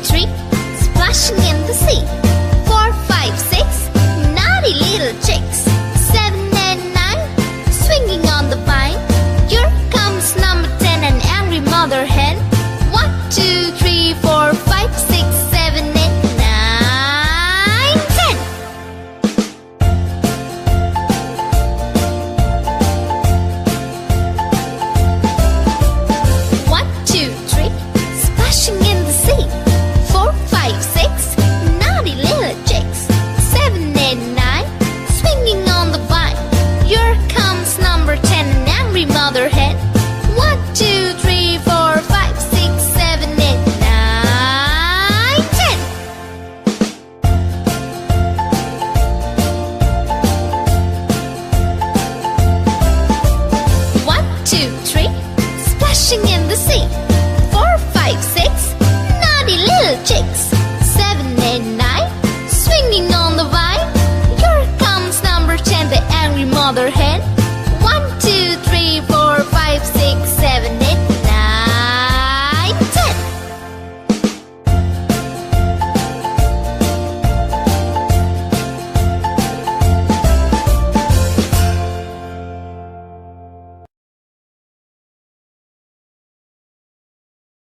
three, splashing in the sea. 4, 5, 6, naughty little chicks. 7 and 9, swinging on the vine. Here comes number 10, an angry mother hen. 1, 2, 3, 4, 5, 6, 7, 8, 9, 10. 1, 2, 3, splashing in the sea. 4, 5, 6, naughty little chicks. 7, 8, 9, swinging on the vine. Here comes number 10, an angry mother hen. 1, 2, 3, 4, 5, 6, 7, 8, 9, 10. 1, 2, 3, splashing in the sea.